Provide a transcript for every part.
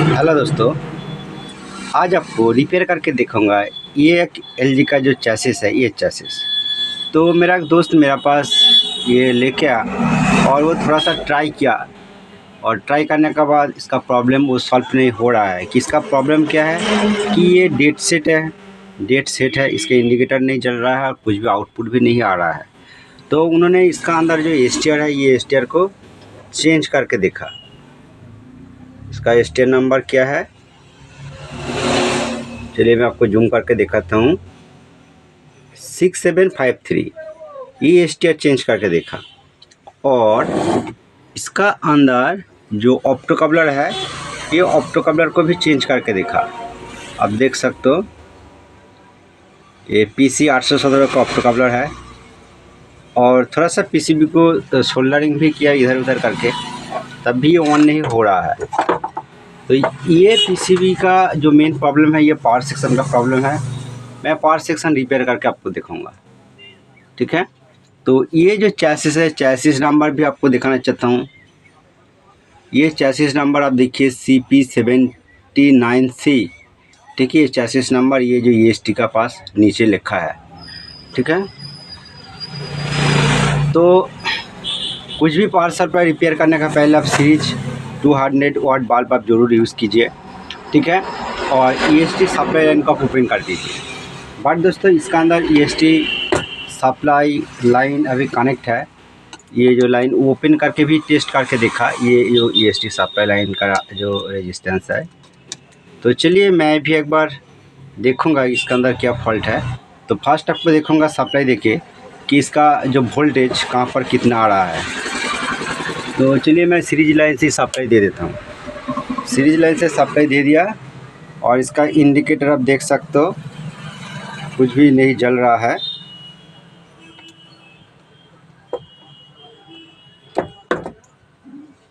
Hello दोस्तों, आज आपको रिपेयर करके दिखाऊंगा। ये एक एलजी का जो चैसिस है, ये चैसिस तो मेरा एक दोस्त मेरे पास ये लेके आया और वो थोड़ा सा ट्राई किया और ट्राई करने के बाद इसका प्रॉब्लम वो सॉल्व नहीं हो रहा है। कि इसका प्रॉब्लम क्या है कि ये डेड सेट है, इसके इंडिकेटर नहीं चल रहा है और कुछ भी आउटपुट भी नहीं आ रहा है। तो उन्होंने इसका अंदर जो एसटीआर है, ये एसटीआर को चेंज करके देखा। इसका एसटीआर नंबर क्या है, चलिए मैं आपको जूम करके दिखाता हूँ। 6753 ये एसटीआर चेंज करके देखा और इसका अंदर जो ऑप्टो कपलर है, ये ऑप्टो कपलर को भी चेंज करके देखा। आप देख सकते हो ये PC 817 का ऑप्टो कपलर है और थोड़ा सा PCB को सोल्डरिंग भी किया इधर उधर करके, तब भी ये ऑन नहीं हो रहा है। तो ये PCB का जो मेन प्रॉब्लम है, ये पावर सेक्शन का प्रॉब्लम है। मैं पावर सेक्शन रिपेयर करके आपको दिखाऊंगा, ठीक है। तो ये जो चैसिस है, चैसिस नंबर भी आपको दिखाना चाहता हूँ। ये चैसिस नंबर आप देखिए CP79C, ठीक है। ये चैसिस नंबर, ये जो EST का पास नीचे लिखा है, ठीक है। तो कुछ भी पावर सप्लाई रिपेयर करने का पहले आप सीरीज 200 वाट बल्ब आप जरूर यूज़ कीजिए, ठीक है। और EST सप्लाई लाइन को आप ओपन कर दीजिए। बट दोस्तों, इसका अंदर EST सप्लाई लाइन अभी कनेक्ट है। ये जो लाइन ओपन करके भी टेस्ट करके देखा, ये जो EST सप्लाई लाइन का जो रेजिस्टेंस है। तो चलिए मैं भी एक बार देखूंगा इसके अंदर क्या फॉल्ट है। तो फर्स्ट आपको देखूंगा सप्लाई देके कि इसका जो वोल्टेज कहाँ पर कितना आ रहा है। तो चलिए मैं सीरीज लाइन से सप्लाई दे देता हूँ। सीरीज लाइन से सप्लाई दे दिया और इसका इंडिकेटर आप देख सकते हो, कुछ भी नहीं जल रहा है।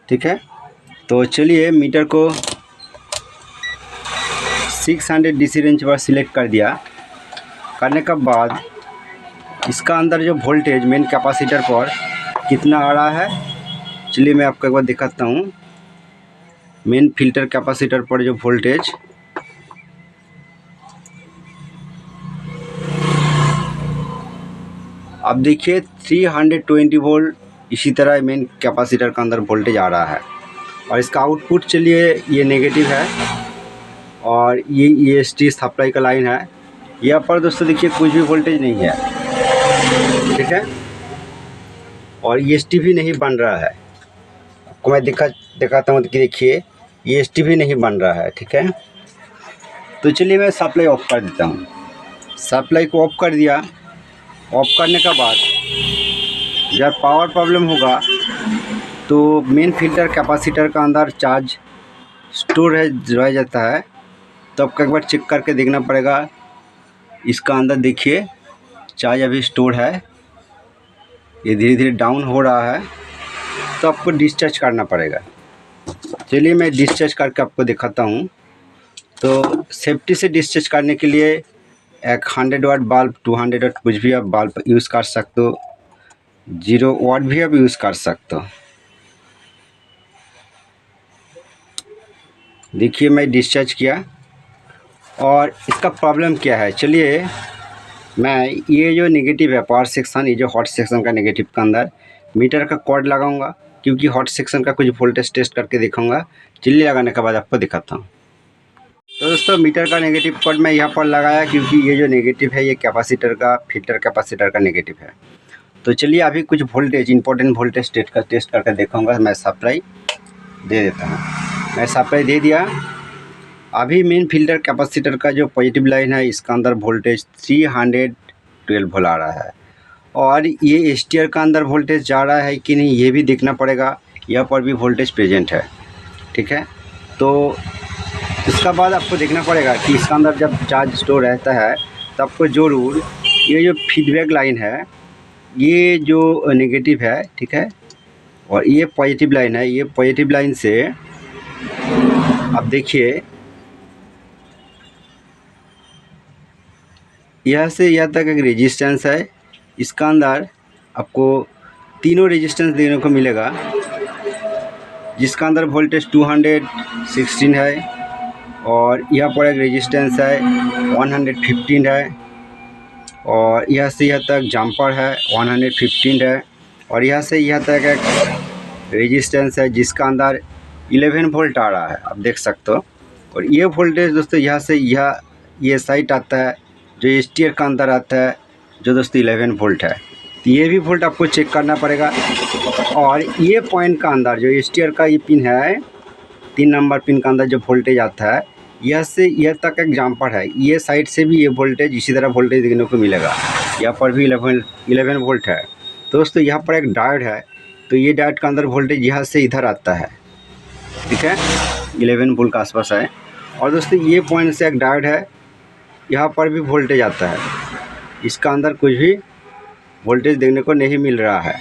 ठीक है, तो चलिए मीटर को 600 DC रेंज पर सिलेक्ट कर दिया। करने के बाद इसका अंदर जो वोल्टेज मेन कैपेसिटर पर कितना आ रहा है, चलिए मैं आपको एक बार दिखाता हूँ। मेन फिल्टर कैपेसिटर पर जो वोल्टेज आप देखिए 320 वोल्ट, इसी तरह मेन कैपेसिटर का अंदर वोल्टेज आ रहा है। और इसका आउटपुट चलिए ये नेगेटिव है और ये EST सप्लाई का लाइन है। यहाँ पर दोस्तों देखिए कुछ भी वोल्टेज नहीं है, ठीक है। और EST भी नहीं बन रहा है। आपको मैं दिखाता हूँ कि देखिए EST भी नहीं बन रहा है, ठीक है। तो चलिए मैं सप्लाई ऑफ कर देता हूँ। सप्लाई को ऑफ कर दिया। ऑफ करने के बाद जब पावर प्रॉब्लम होगा तो मेन फिल्टर कैपेसिटर का अंदर चार्ज स्टोर रह जाता है। तो आपको एक बार चेक करके देखना पड़ेगा। इसका अंदर देखिए चार्ज अभी स्टोर है, ये धीरे धीरे डाउन हो रहा है। तो आपको डिस्चार्ज करना पड़ेगा। चलिए मैं डिस्चार्ज करके आपको दिखाता हूँ। तो सेफ्टी से डिस्चार्ज करने के लिए एक 100 वाट बल्ब, 200 वाट कुछ भी आप बल्ब यूज़ कर सकते हो, 0 वाट भी आप यूज़ कर सकते हो। देखिए मैं डिस्चार्ज किया और इसका प्रॉब्लम क्या है, चलिए मैं ये जो नेगेटिव है पावर सेक्शन, ये जो हॉट सेक्शन का नेगेटिव का अंदर मीटर का कॉर्ड लगाऊंगा, क्योंकि हॉट सेक्शन का कुछ वोल्टेज टेस्ट करके दिखाऊंगा। चलिए लगाने के बाद आपको दिखाता हूँ। तो दोस्तों मीटर का नेगेटिव कॉर्ड मैं यहाँ पर लगाया, क्योंकि ये जो नेगेटिव है ये कैपेसिटर का, फिल्टर कैपेसिटर का नेगेटिव है। तो चलिए अभी कुछ वोल्टेज, इंपॉर्टेंट वोल्टेज टेस्ट करके देखूँगा। मैं सप्लाई दे देता हूँ। मैं सप्लाई दे दिया। अभी मेन फिल्टर कैपेसिटर का जो पॉजिटिव लाइन है, इसका अंदर वोल्टेज 312 वोल्ट आ रहा है। और ये एसटीआर का अंदर वोल्टेज जा रहा है कि नहीं, ये भी देखना पड़ेगा। यहाँ पर भी वोल्टेज प्रेजेंट है, ठीक है। तो इसका बाद आपको देखना पड़ेगा कि इसका अंदर जब चार्ज स्टोर रहता है तो आपको ज़रूर ये जो फीडबैक लाइन है, ये जो नेगेटिव है, ठीक है, और ये पॉजिटिव लाइन है। ये पॉजिटिव लाइन से आप देखिए यहाँ से यहाँ तक एक रेजिस्टेंस है। इसका अंदर आपको तीनों रेजिस्टेंस देखने को मिलेगा, जिसका अंदर वोल्टेज 216 है, और यहाँ पर एक रेजिस्टेंस है 115 है, और यहाँ से यहाँ तक जंपर है 115 है, और यहाँ से यहाँ तक एक रेजिस्टेंस है जिसका अंदर 11 वोल्ट आ रहा है, आप देख सकते हो। और ये वोल्टेज दोस्तों यहाँ से ये साइट आता है जो एसटीआर का अंदर आता है, जो दोस्तों 11 वोल्ट है। तो ये भी वोल्ट आपको चेक करना पड़ेगा। और ये पॉइंट का अंदर जो एसटीआर का ये पिन है, 3 नंबर पिन का अंदर जो वोल्टेज आता है, यह से यह तक एक जंपर है, ये साइड से भी ये वोल्टेज इसी तरह वोल्टेज देखने को मिलेगा। यहाँ पर भी 11 वोल्ट है। दोस्तों यहाँ पर एक डायोड है, तो ये डायोड का अंदर वोल्टेज यहाँ से इधर आता है, ठीक है, 11 वोल्ट के आसपास है। और दोस्तों ये पॉइंट से एक डायोड है, यहाँ पर भी वोल्टेज आता है, इसका अंदर कुछ भी वोल्टेज देखने को नहीं मिल रहा है।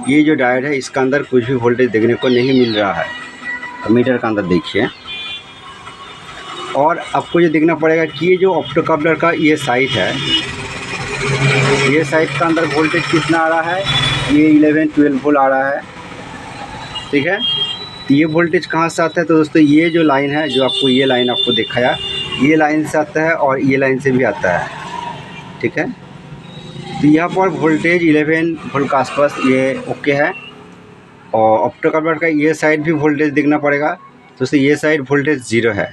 ये जो डायोड है इसका अंदर कुछ भी वोल्टेज देखने को नहीं मिल रहा है। तो मीटर का अंदर देखिए, और आपको ये देखना पड़ेगा कि ये जो ऑप्टोकपलर का ये साइट है, ये साइट का अंदर वोल्टेज कितना आ रहा है, ये 11-12 वोल्ट आ रहा है, ठीक है। तो ये वोल्टेज कहाँ से आता है, तो दोस्तों ये जो लाइन है, जो आपको ये लाइन आपको दिखाया, ये लाइन से आता है और ये लाइन से भी आता है, ठीक है। तो यहाँ पर वोल्टेज 11 वोल्ट के आसपास ये ओके है। और ऑप्टोकपलर का ये साइड भी वोल्टेज देखना पड़ेगा। दोस्तों ये साइड वोल्टेज 0 है,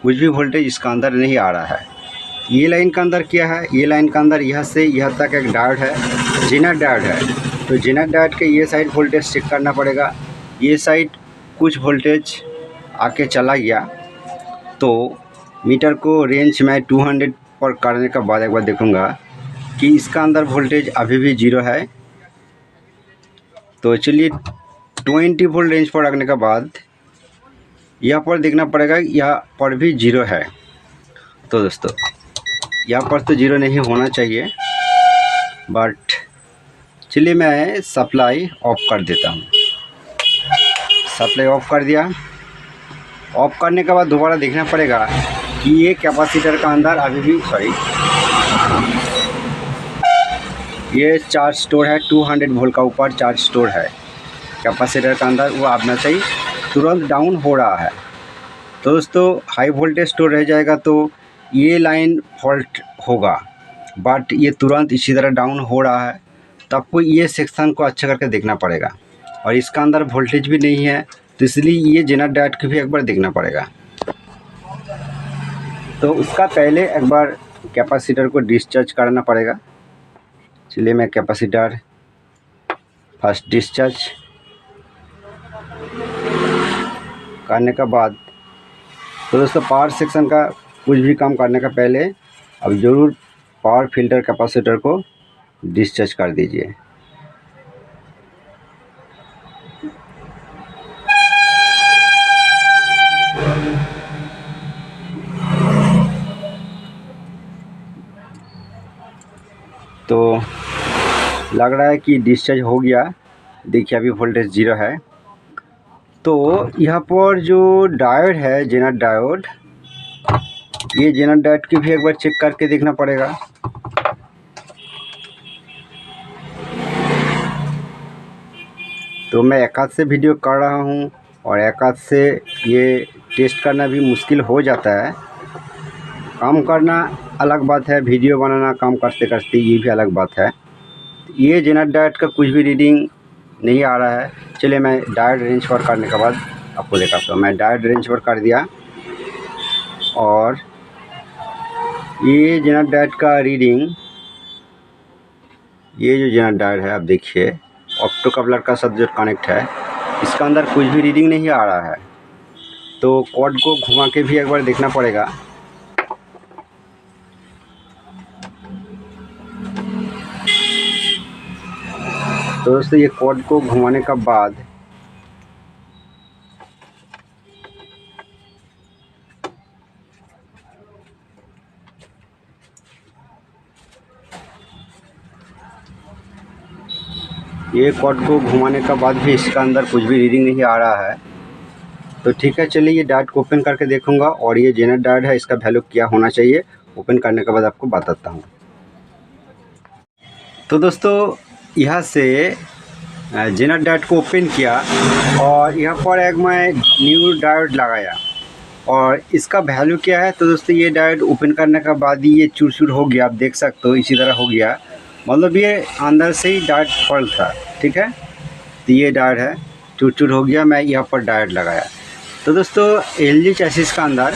कुछ भी वोल्टेज इसका अंदर नहीं आ रहा है। ये लाइन का अंदर क्या है, ये लाइन का अंदर यहाँ से यहाँ तक एक डायोड है, जेनर डायोड है। तो जेनर डायोड के ये साइड वोल्टेज चेक करना पड़ेगा। ये साइड कुछ वोल्टेज आके चला गया, तो मीटर को रेंज में 200 पर करने के बाद एक बार देखूँगा कि इसका अंदर वोल्टेज अभी भी 0 है। तो चलिए 20 वोल्ट रेंज पर रखने के बाद यहाँ पर देखना पड़ेगा, यहाँ पर भी 0 है। तो दोस्तों यहाँ पर तो 0 नहीं होना चाहिए, बट चलिए मैं सप्लाई ऑफ कर देता हूँ। सप्लाई ऑफ कर दिया। ऑफ करने के बाद दोबारा देखना पड़ेगा कि ये कैपेसिटर का अंदर अभी भी ये चार्ज स्टोर है, 200 वोल्ट का ऊपर चार्ज स्टोर है कैपेसिटर का अंदर, वो आपना चाहिए तुरंत डाउन हो रहा है। तो दोस्तों हाई वोल्टेज स्टोर रह जाएगा तो ये लाइन फॉल्ट होगा, बट ये तुरंत इसी तरह डाउन हो रहा है। तो आपको ये सेक्शन को अच्छा करके देखना पड़ेगा। और इसका अंदर वोल्टेज भी नहीं है, तो इसलिए ये जेनर डायोड को भी एक बार देखना पड़ेगा। तो उसका पहले एक बार कैपेसिटर को डिस्चार्ज करना पड़ेगा। चलिए मैं कैपेसिटर फर्स्ट डिस्चार्ज करने के बाद, तो दोस्तों पावर सेक्शन का कुछ भी काम करने का पहले अब ज़रूर पावर फिल्टर कैपेसिटर को डिस्चार्ज कर दीजिए। तो लग रहा है कि डिस्चार्ज हो गया। देखिए अभी वोल्टेज 0 है। तो यहाँ पर जो डायोड है जेनर डायोड, ये जेनर डायोड की भी एक बार चेक करके देखना पड़ेगा। तो मैं एक हाथ से वीडियो कर रहा हूँ और एक हाथ से ये टेस्ट करना भी मुश्किल हो जाता है। काम करना अलग बात है, वीडियो बनाना काम करते करते ये भी अलग बात है। ये जेनर डायोड का कुछ भी रीडिंग नहीं आ रहा है। चलिए मैं डायोड रेंज पर करने के बाद आपको दिखाता हूँ। मैं डायोड रेंज पर कर दिया और ये जेनर डायोड का रीडिंग, ये जो जेनर डायोड है आप देखिए ऑप्टोकपलर का साथ जो कनेक्ट है, इसका अंदर कुछ भी रीडिंग नहीं आ रहा है। तो कॉर्ड को घुमा के भी एक बार देखना पड़ेगा। तो दोस्तों ये कॉर्ड को घुमाने का बाद ये कॉर्ड को घुमाने का बाद भी इसका अंदर कुछ भी रीडिंग नहीं आ रहा है। तो ठीक है, चलिए ये डायोड को ओपन करके देखूंगा और ये जेनर डायोड है, इसका वैल्यू क्या होना चाहिए ओपन करने के बाद आपको बताता हूँ। तो दोस्तों यहाँ से जेनर डायोड को ओपन किया और यहाँ पर एक मैं न्यू डायोड लगाया। और इसका वैल्यू क्या है, तो दोस्तों ये डायोड ओपन करने के बाद ही ये चूर हो गया, आप देख सकते हो इसी तरह हो गया, मतलब ये अंदर से ही डायोड फॉल्ट था। ठीक है, तो ये डायोड है, चूर हो गया, मैं यहाँ पर डायोड लगाया। तो दोस्तों LG चैसिस का अंदर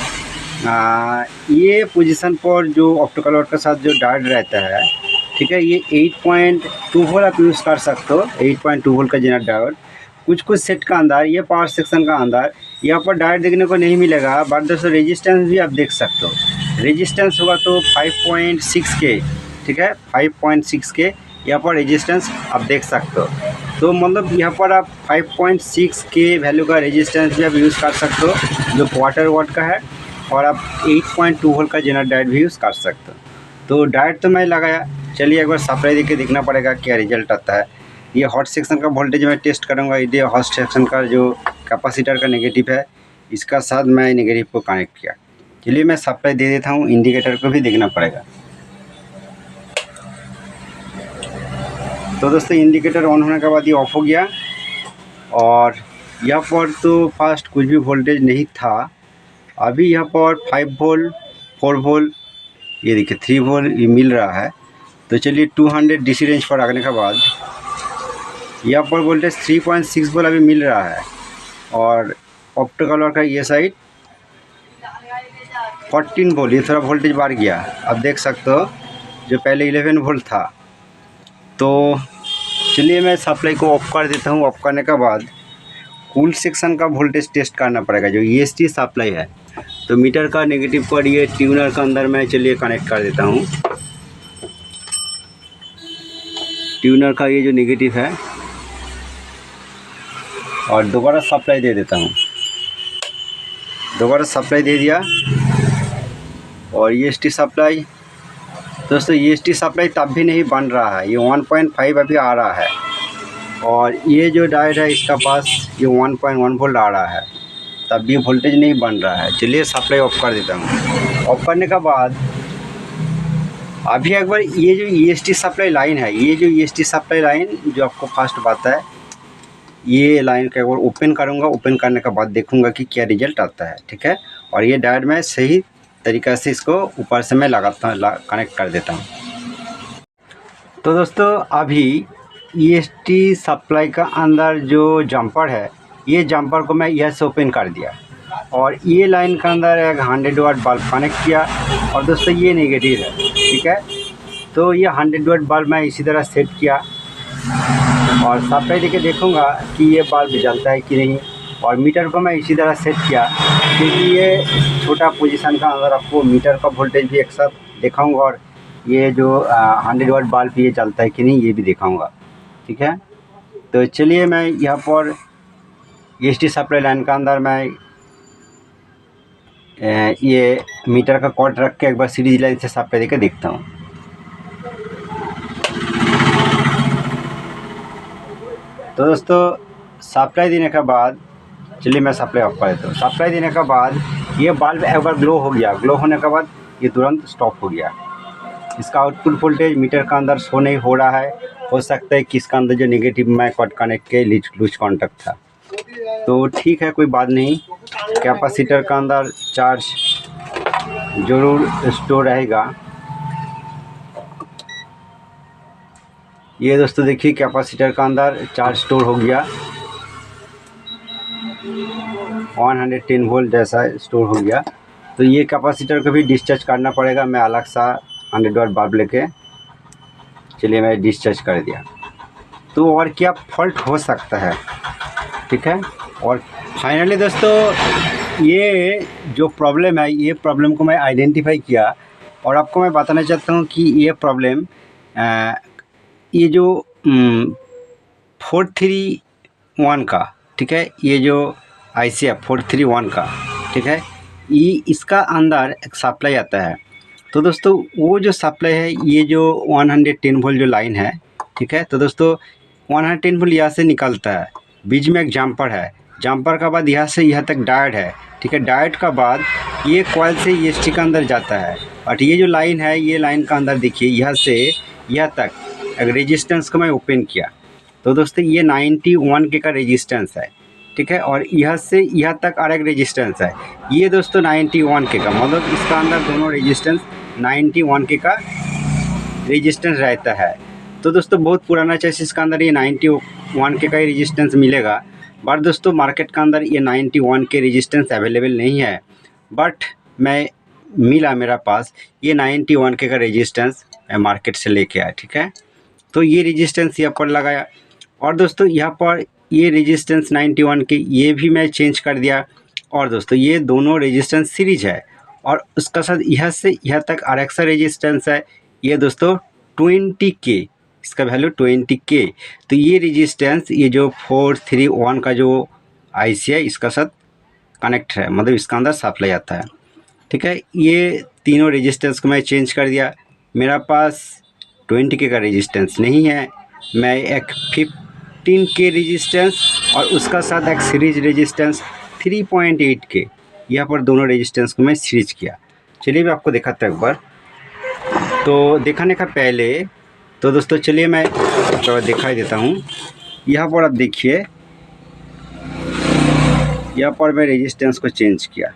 ये पोजीशन पर जो ऑप्टिकल वाट के साथ जो डायोड रहता है, ठीक है, ये 8.2 वोल्ट आप यूज़ कर सकते हो, 8.2 वोल्ट का जेनर डायोड। कुछ सेट का अंदर, ये पावर सेक्शन का अंदर यहाँ पर डायोड देखने को नहीं मिलेगा, बट दोस्तों रेजिस्टेंस भी आप देख सकते हो। रेजिस्टेंस होगा तो 5.6 के, ठीक है, 5.6 के यहाँ पर रेजिस्टेंस आप देख सकते हो। तो मतलब यहाँ पर आप 5.6 के वैल्यू का रेजिस्टेंस भी आप यूज़ कर सकते हो जो क्वार्टर वाट का है, और आप 8.2 वोल्ट का जेनर डायोड भी यूज़ कर सकते हो। तो डायोड तो मैं लगाया, चलिए एक बार सप्लाई देके देखना पड़ेगा क्या रिजल्ट आता है। ये हॉट सेक्शन का वोल्टेज मैं टेस्ट करूँगा, ये हॉट सेक्शन का जो कैपेसिटर का नेगेटिव है इसका साथ मैं नेगेटिव को कनेक्ट किया। चलिए मैं सप्लाई दे देता हूँ, इंडिकेटर को भी देखना पड़ेगा। तो दोस्तों इंडिकेटर ऑन होने के बाद ये ऑफ हो गया, और यहाँ पर तो फर्स्ट कुछ भी वोल्टेज नहीं था। अभी यहाँ पर 5 वोल्ट, 4 वोल्ट, ये देखिए 3 वोल्ट ये मिल रहा है। तो चलिए 200 DC रेंज पर आने के बाद यहाँ पर वोल्टेज 3.6 वोल्ट अभी मिल रहा है, और ऑप्टिकल वाट का ये साइड 14 वोल्ट, ये थोड़ा वोल्टेज बढ़ गया, आप देख सकते हो, जो पहले 11 वोल्ट था। तो चलिए मैं सप्लाई को ऑफ कर देता हूँ। ऑफ करने के बाद कूल सेक्शन का वोल्टेज टेस्ट करना पड़ेगा जो EST सप्लाई है। तो मीटर का नेगेटिव पर ये ट्यूनर का अंदर मैं चलिए कनेक्ट कर देता हूँ। ट्यूनर का ये जो नेगेटिव है, और दोबारा सप्लाई दे देता हूँ। दोबारा सप्लाई दे दिया, और EST सप्लाई, दोस्तों EST सप्लाई तब भी नहीं बन रहा है, ये 1.5 अभी आ रहा है, और ये जो डायोड है इसका पास ये 1.1 वोल्ट आ रहा है, तब भी वोल्टेज नहीं बन रहा है। चलिए सप्लाई ऑफ कर देता हूँ। ऑफ करने के बाद अभी एक बार ये जो EST सप्लाई लाइन है, ये जो EST सप्लाई लाइन जो आपको फर्स्ट बात है, ये लाइन का एक बार ओपन करूँगा। ओपन करने के बाद देखूँगा कि क्या रिजल्ट आता है, ठीक है। और ये डायोड मैं सही तरीक़े से इसको ऊपर से मैं लगाता हूँ, कनेक्ट कर देता हूँ। तो दोस्तों अभी EST सप्लाई का अंदर जो जंपर है, ये जंपर को मैं यहाँ से ओपन कर दिया, और ये लाइन के अंदर एक 100 वाट बल्ब कनेक्ट किया, और दोस्तों ये नेगेटिव है, ठीक है। तो ये 100 वाट बल्ब मैं इसी तरह सेट किया, और सप्लाई देके देखूँगा कि ये बल्ब जलता है कि नहीं। और मीटर को मैं इसी तरह सेट किया, क्योंकि ये छोटा पोजीशन का अंदर आपको मीटर का वोल्टेज भी एक साथ दिखाऊँगा, और ये जो 100 वाट बल्ब ये चलता है कि नहीं ये भी दिखाऊँगा, ठीक है। तो चलिए मैं यहाँ पर EST सप्लाई लाइन का अंदर मैं ये मीटर का कॉर्ड रख के एक बार सीरीज लाइन से सप्लाई देकर देखता हूँ। तो दोस्तों सप्लाई देने के बाद चलिए मैं सप्लाई ऑफ कर देता हूँ। सप्लाई देने के बाद ये बल्ब एक बार ग्लो हो गया, ग्लो होने के बाद ये तुरंत स्टॉप हो गया। इसका आउटपुट वोल्टेज मीटर का अंदर शो नहीं हो रहा है, हो सकता है कि इसका अंदर जो नेगेटिव मैं कॉर्ड कनेक्ट के लूज कॉन्टैक्ट था। तो ठीक है, कोई बात नहीं, कैपेसिटर का अंदर चार्ज ज़रूर स्टोर रहेगा। ये दोस्तों देखिए कैपेसिटर का अंदर चार्ज स्टोर हो गया, 110 वोल्ट जैसा स्टोर हो गया। तो ये कैपेसिटर को भी डिस्चार्ज करना पड़ेगा, मैं अलग सा 100 वाट बल्ब लेके, चलिए मैं डिस्चार्ज कर दिया। तो और क्या फॉल्ट हो सकता है, ठीक है। और फाइनली दोस्तों ये जो प्रॉब्लम है, ये प्रॉब्लम को मैं आइडेंटिफाई किया, और आपको मैं बताना चाहता हूँ कि ये प्रॉब्लम ये जो 431 का, ठीक है, ये जो IC है 431 का, ठीक है, ये इसका अंदर एक सप्लाई आता है। तो दोस्तों वो जो सप्लाई है, ये जो 110 वोल्ट जो लाइन है, ठीक है। तो दोस्तों 110 वोल्ट यहाँ से निकलता है, बीच में एक जंपर है, जंपर का बाद यहाँ से यहाँ तक डायोड है, ठीक है। डायोड का बाद ये कॉइल से EST का अंदर जाता है, और ये जो लाइन है, ये लाइन का अंदर देखिए यहाँ से यहाँ तक एक रेजिस्टेंस को मैं ओपन किया। तो दोस्तों ये 91 के का रेजिस्टेंस है, ठीक है। और यह से यह तक और एक रेजिस्टेंस है, ये दोस्तों 91 के का, मतलब इसका अंदर दोनों रेजिस्टेंस 91 के का रेजिस्टेंस रहता है। तो दोस्तों बहुत पुराना चेसिस का अंदर ये 91 के का ही रेजिस्टेंस मिलेगा। बट दोस्तों मार्केट का अंदर ये 91 के रेजिस्टेंस अवेलेबल नहीं है, बट मैं मिला मेरा पास ये 91 के का रेजिस्टेंस मैं मार्केट से लेके आया, ठीक है। तो ये रेजिस्टेंस यहाँ पर लगाया, और दोस्तों यहाँ पर ये रेजिस्टेंस 91 के ये भी मैं चेंज कर दिया। और दोस्तों ये दोनों रेजिस्टेंस सीरीज है, और उसका साथ यह से यह तक और एक्स्ट्रा रेजिस्टेंस है, ये दोस्तों 20 के, इसका वैल्यू 20 के। तो ये रेजिस्टेंस ये जो 431 का जो आईसी है इसका साथ कनेक्ट है, मतलब इसका अंदर सप्लाई आता है, ठीक है। ये तीनों रेजिस्टेंस को मैं चेंज कर दिया। मेरा पास 20 के का रेजिस्टेंस नहीं है, मैं एक 15 के रेजिस्टेंस और उसका साथ एक सीरीज रेजिस्टेंस 3.8 के, यहाँ पर दोनों रेजिस्टेंस को मैं सीरीज किया। चलिए मैं आपको दिखाता हूँ एक बार। तो दिखाने का पहले तो दोस्तों चलिए मैं थोड़ा दिखाई देता हूँ। यहाँ पर आप देखिए, यहाँ पर मैं रेजिस्टेंस को चेंज किया।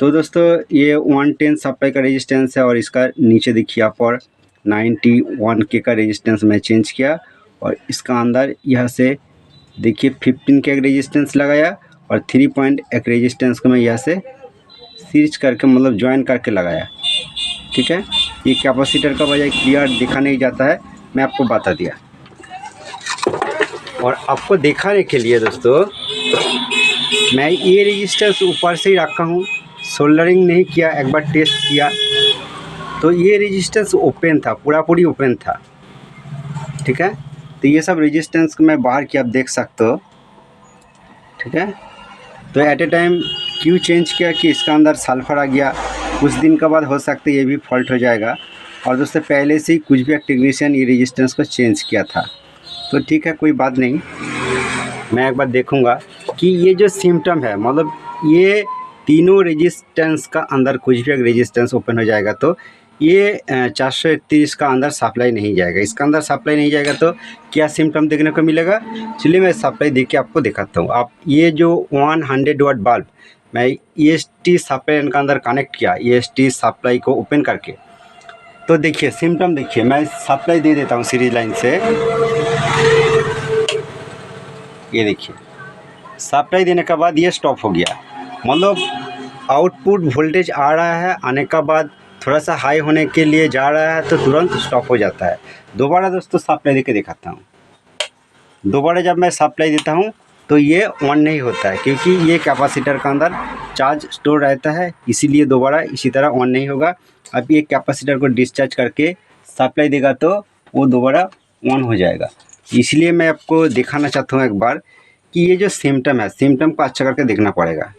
तो दोस्तों ये 110 सप्लाई का रेजिस्टेंस है, और इसका नीचे देखिए यहाँ पर 91 के का रेजिस्टेंस मैं चेंज किया, और इसका अंदर यह से देखिए 15 के एक रेजिस्टेंस लगाया, और 3.1 रेजिस्टेंस को मैं यहाँ से सीरीज करके मतलब ज्वाइन करके लगाया, ठीक है। ये कैपेसिटर का वजह क्लियर दिखा नहीं जाता है, मैं आपको बता दिया। और आपको दिखाने के लिए दोस्तों मैं ये रेजिस्टेंस ऊपर से ही रखा हूँ, सोल्डरिंग नहीं किया, एक बार टेस्ट किया तो ये रेजिस्टेंस ओपन था, पूरी ओपन था, ठीक है। तो ये सब रेजिस्टेंस को मैं बाहर किया, आप देख सकते हो, ठीक है। तो एट ए टाइम क्यों चेंज किया कि इसका अंदर सल्फर आ गया, कुछ दिन के बाद हो सकता है ये भी फॉल्ट हो जाएगा। और दोस्तों पहले से ही कुछ भी एक टेक्नीशियन ये रेजिस्टेंस को चेंज किया था, तो ठीक है कोई बात नहीं, मैं एक बार देखूंगा कि ये जो सिम्टम है, मतलब ये तीनों रेजिस्टेंस का अंदर कुछ भी एक रेजिस्टेंस ओपन हो जाएगा तो ये 431 का अंदर सप्लाई नहीं जाएगा, इसका अंदर सप्लाई नहीं जाएगा तो क्या सिम्टम देखने को मिलेगा। चलिए मैं सप्लाई देख के आपको दिखाता हूँ। आप ये जो 100 वाट बल्ब मैं EST सप्लाई का अंदर कनेक्ट किया, EST सप्लाई को ओपन करके, तो देखिए सिम्टम देखिए, मैं सप्लाई दे देता हूँ सीरीज लाइन से। ये देखिए सप्लाई देने के बाद ये स्टॉप हो गया, मतलब आउटपुट वोल्टेज आ रहा है, आने का बाद थोड़ा सा हाई होने के लिए जा रहा है तो तुरंत स्टॉप हो जाता है। दोबारा दोस्तों सप्लाई दे के दिखाता हूँ। दोबारा जब मैं सप्लाई देता हूँ तो ये ऑन नहीं होता है, क्योंकि ये कैपेसिटर का अंदर चार्ज स्टोर रहता है, इसीलिए दोबारा इसी तरह ऑन नहीं होगा। अब ये कैपेसिटर को डिस्चार्ज करके सप्लाई देगा तो वो दोबारा ऑन हो जाएगा। इसलिए मैं आपको दिखाना चाहता हूँ एक बार कि ये जो सिम्टम है, सिम्टम को अच्छा करके देखना पड़ेगा।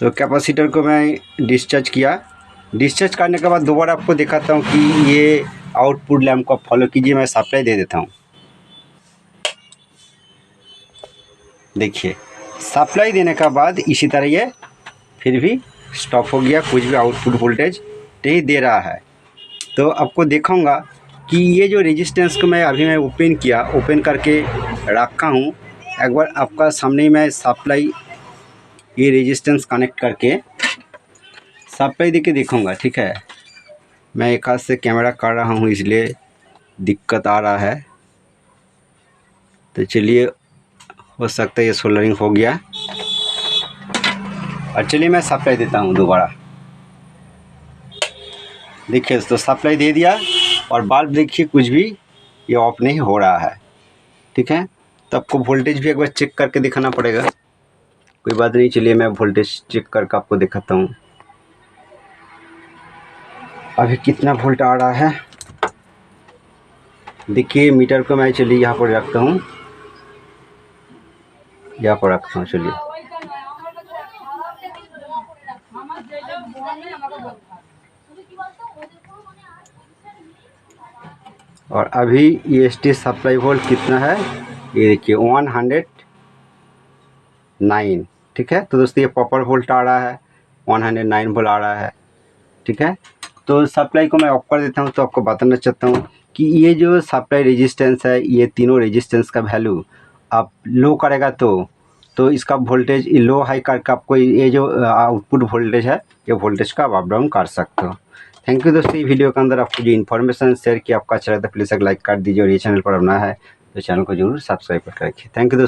तो कैपेसिटर को मैं डिस्चार्ज किया, डिस्चार्ज करने के बाद दोबारा आपको दिखाता हूँ कि ये आउटपुट लैम्प को फॉलो कीजिए। मैं सप्लाई दे देता हूँ, देखिए सप्लाई देने के बाद इसी तरह ये फिर भी स्टॉप हो गया, कुछ भी आउटपुट वोल्टेज नहीं दे रहा है। तो आपको दिखाऊंगा कि ये जो रेजिस्टेंस को मैं अभी ओपन किया, ओपन करके रखा हूँ, एक बार आपका सामने ही मैं सप्लाई ये रेजिस्टेंस कनेक्ट करके सप्लाई दे के दिखाऊँगा, ठीक है। मैं एक हाथ से कैमरा कर रहा हूँ इसलिए दिक्कत आ रहा है, तो चलिए हो सकता है ये सोल्डरिंग हो गया। और चलिए मैं सप्लाई देता हूँ दोबारा। देखिए दोस्तों सप्लाई दे दिया और बल्ब देखिए कुछ भी ये ऑफ नहीं हो रहा है, ठीक है। तो आपको वोल्टेज भी एक बार चेक करके दिखाना पड़ेगा, कोई बात नहीं। चलिए मैं वोल्टेज चेक करके आपको दिखाता हूँ अभी कितना वोल्ट आ रहा है। देखिए मीटर को मैं चलिए यहाँ पर रखता हूँ, यहाँ पर रखता हूँ, चलिए। और अभी EST सप्लाई वोल्ट कितना है ये देखिए 109, ठीक है। तो दोस्तों ये प्रॉपर वोल्ट आ रहा है, 109 वोल्ट आ रहा है, ठीक है। तो सप्लाई को मैं ऑफ कर देता हूँ, तो आपको बताना चाहता हूँ कि ये जो सप्लाई रेजिस्टेंस है, ये तीनों रेजिस्टेंस का वैल्यू आप लो करेगा तो इसका वोल्टेज लो हाई करके आपको ये जो आउटपुट वोल्टेज है, ये वोल्टेज का आप अप डाउन कर सकते हो। थैंक यू दोस्तों, ये वीडियो के अंदर आपको जो इन्फॉर्मेशन शेयर किया आपका अच्छा लगा तो प्लीज़ एक लाइक कर दीजिए, और ये चैनल पर अपना है तो चैनल को जरूर सब्सक्राइब करके रखिए। थैंक यू दोस्तों।